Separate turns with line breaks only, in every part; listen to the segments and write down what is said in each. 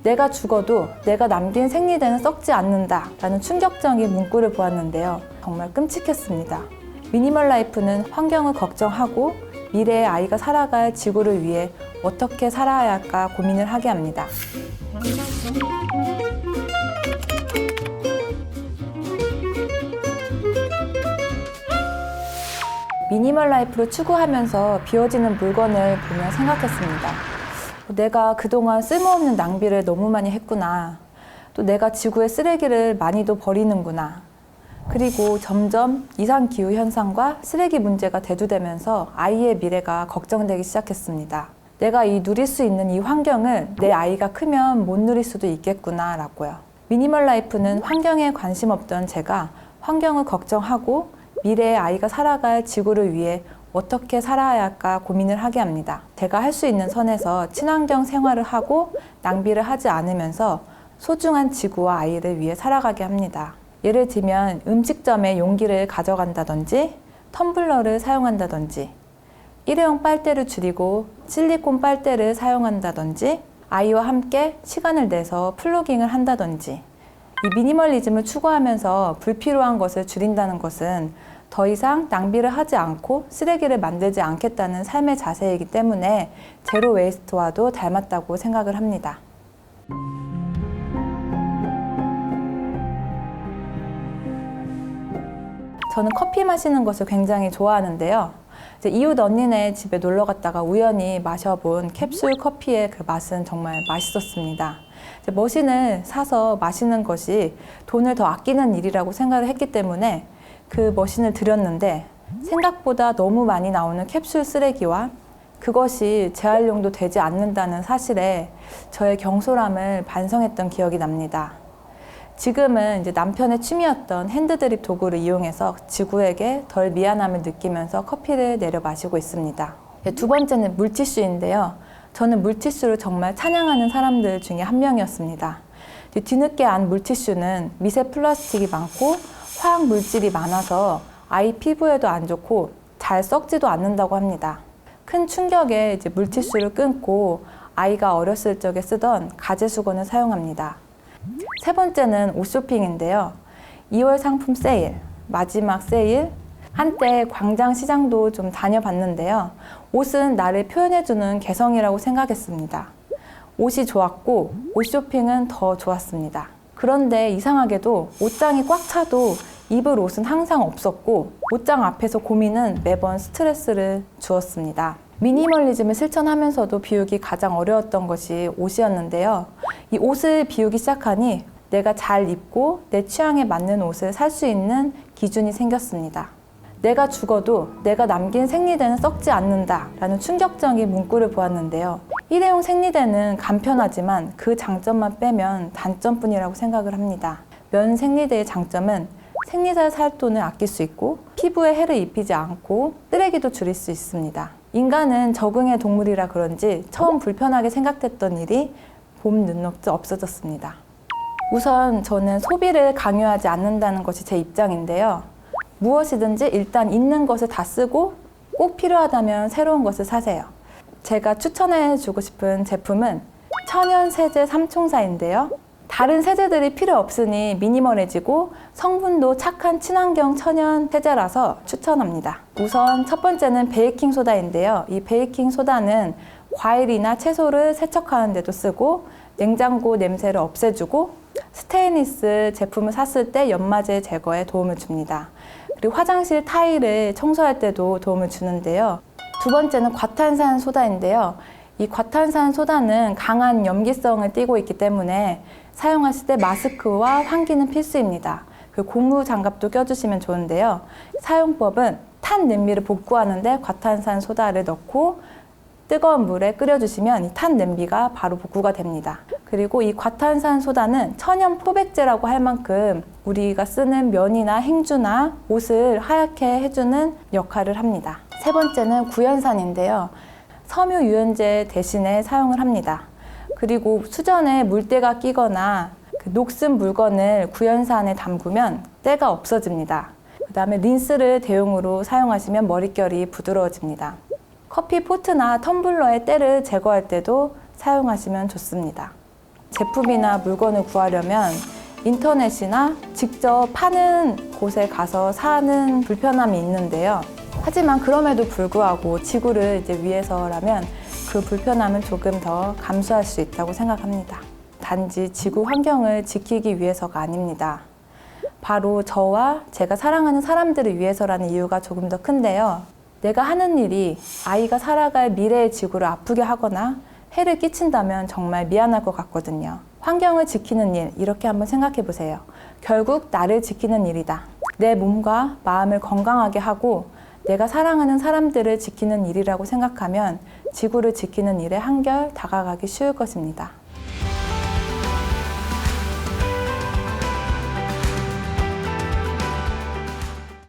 내가 죽어도 내가 남긴 생리대는 썩지 않는다 라는 충격적인 문구를 보았는데요. 정말 끔찍했습니다. 미니멀 라이프는 환경을 걱정하고 미래의 아이가 살아갈 지구를 위해 어떻게 살아야 할까 고민을 하게 합니다. 미니멀 라이프를 추구하면서 비워지는 물건을 보며 생각했습니다. 내가 그동안 쓸모없는 낭비를 너무 많이 했구나. 또 내가 지구에 쓰레기를 많이도 버리는구나. 그리고 점점 이상기후 현상과 쓰레기 문제가 대두되면서 아이의 미래가 걱정되기 시작했습니다. 내가 누릴 수 있는 이 환경을 내 아이가 크면 못 누릴 수도 있겠구나 라고요. 미니멀 라이프는 환경에 관심 없던 제가 환경을 걱정하고 미래의 아이가 살아갈 지구를 위해 어떻게 살아야 할까 고민을 하게 합니다. 제가 할 수 있는 선에서 친환경 생활을 하고 낭비를 하지 않으면서 소중한 지구와 아이를 위해 살아가게 합니다. 예를 들면 음식점에 용기를 가져간다든지 텀블러를 사용한다든지 일회용 빨대를 줄이고 실리콘 빨대를 사용한다든지 아이와 함께 시간을 내서 플로깅을 한다든지 이 미니멀리즘을 추구하면서 불필요한 것을 줄인다는 것은 더 이상 낭비를 하지 않고 쓰레기를 만들지 않겠다는 삶의 자세이기 때문에 제로 웨이스트와도 닮았다고 생각을 합니다. 저는 커피 마시는 것을 굉장히 좋아하는데요. 이웃 언니네 집에 놀러 갔다가 우연히 마셔본 캡슐 커피의 그 맛은 정말 맛있었습니다. 머신을 사서 마시는 것이 돈을 더 아끼는 일이라고 생각을 했기 때문에 그 머신을 들였는데 생각보다 너무 많이 나오는 캡슐 쓰레기와 그것이 재활용도 되지 않는다는 사실에 저의 경솔함을 반성했던 기억이 납니다. 지금은 이제 남편의 취미였던 핸드드립 도구를 이용해서 지구에게 덜 미안함을 느끼면서 커피를 내려 마시고 있습니다. 두 번째는 물티슈인데요. 저는 물티슈를 정말 찬양하는 사람들 중에 한 명이었습니다. 뒤늦게 안 물티슈는 미세 플라스틱이 많고 화학 물질이 많아서 아이 피부에도 안 좋고 잘 썩지도 않는다고 합니다. 큰 충격에 이제 물티슈를 끊고 아이가 어렸을 적에 쓰던 가제 수건을 사용합니다. 세 번째는 옷 쇼핑인데요. 2월 상품 세일, 마지막 세일, 한때 광장 시장도 좀 다녀봤는데요. 옷은 나를 표현해주는 개성이라고 생각했습니다. 옷이 좋았고 옷 쇼핑은 더 좋았습니다. 그런데 이상하게도 옷장이 꽉 차도 입을 옷은 항상 없었고 옷장 앞에서 고민은 매번 스트레스를 주었습니다. 미니멀리즘을 실천하면서도 비우기 가장 어려웠던 것이 옷이었는데요. 이 옷을 비우기 시작하니 내가 잘 입고 내 취향에 맞는 옷을 살 수 있는 기준이 생겼습니다. 내가 죽어도 내가 남긴 생리대는 썩지 않는다 라는 충격적인 문구를 보았는데요. 일회용 생리대는 간편하지만 그 장점만 빼면 단점뿐이라고 생각을 합니다. 면 생리대의 장점은 생리대 살 돈을 아낄 수 있고 피부에 해를 입히지 않고 쓰레기도 줄일 수 있습니다. 인간은 적응의 동물이라 그런지 처음 불편하게 생각했던 일이 봄 눈녹듯 없어졌습니다. 우선 저는 소비를 강요하지 않는다는 것이 제 입장인데요. 무엇이든지 일단 있는 것을 다 쓰고 꼭 필요하다면 새로운 것을 사세요. 제가 추천해주고 싶은 제품은 천연 세제 삼총사인데요. 다른 세제들이 필요 없으니 미니멀해지고 성분도 착한 친환경 천연 세제라서 추천합니다. 우선 첫 번째는 베이킹소다인데요. 이 베이킹소다는 과일이나 채소를 세척하는 데도 쓰고 냉장고 냄새를 없애주고 스테인리스 제품을 샀을 때 연마제 제거에 도움을 줍니다. 그리고 화장실 타일을 청소할 때도 도움을 주는데요. 두 번째는 과탄산 소다인데요. 이 과탄산 소다는 강한 염기성을 띠고 있기 때문에 사용하실 때 마스크와 환기는 필수입니다. 그 고무 장갑도 껴주시면 좋은데요. 사용법은 탄 냄비를 복구하는데 과탄산 소다를 넣고 뜨거운 물에 끓여주시면 이 탄 냄비가 바로 복구가 됩니다. 그리고 이 과탄산 소다는 천연 표백제라고 할 만큼 우리가 쓰는 면이나 행주나 옷을 하얗게 해주는 역할을 합니다. 세 번째는 구연산인데요. 섬유 유연제 대신에 사용을 합니다. 그리고 수전에 물때가 끼거나 그 녹슨 물건을 구연산에 담그면 때가 없어집니다. 그 다음에 린스를 대용으로 사용하시면 머릿결이 부드러워집니다. 커피 포트나 텀블러의 때를 제거할 때도 사용하시면 좋습니다. 제품이나 물건을 구하려면 인터넷이나 직접 파는 곳에 가서 사는 불편함이 있는데요. 하지만 그럼에도 불구하고 지구를 위해서라면 그 불편함은 조금 더 감수할 수 있다고 생각합니다. 단지 지구 환경을 지키기 위해서가 아닙니다. 바로 저와 제가 사랑하는 사람들을 위해서라는 이유가 조금 더 큰데요. 내가 하는 일이 아이가 살아갈 미래의 지구를 아프게 하거나 해를 끼친다면 정말 미안할 것 같거든요. 환경을 지키는 일, 이렇게 한번 생각해 보세요. 결국 나를 지키는 일이다. 내 몸과 마음을 건강하게 하고 내가 사랑하는 사람들을 지키는 일이라고 생각하면 지구를 지키는 일에 한결 다가가기 쉬울 것입니다.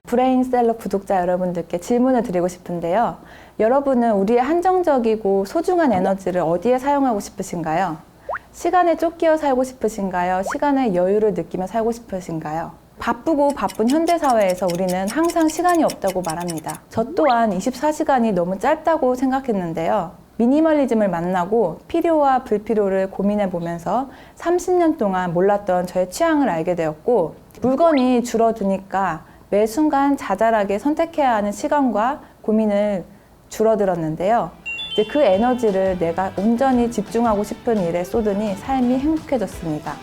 브레인셀러 구독자 여러분들께 질문을 드리고 싶은데요. 여러분은 우리의 한정적이고 소중한 에너지를 어디에 사용하고 싶으신가요? 시간에 쫓기어 살고 싶으신가요? 시간의 여유를 느끼며 살고 싶으신가요? 바쁘고 바쁜 현대사회에서 우리는 항상 시간이 없다고 말합니다. 저 또한 24시간이 너무 짧다고 생각했는데요. 미니멀리즘을 만나고 필요와 불필요를 고민해 보면서 30년 동안 몰랐던 저의 취향을 알게 되었고, 물건이 줄어드니까 매 순간 자잘하게 선택해야 하는 시간과 고민을 줄어들었는데요. 이제 그 에너지를 내가 온전히 집중하고 싶은 일에 쏟으니 삶이 행복해졌습니다.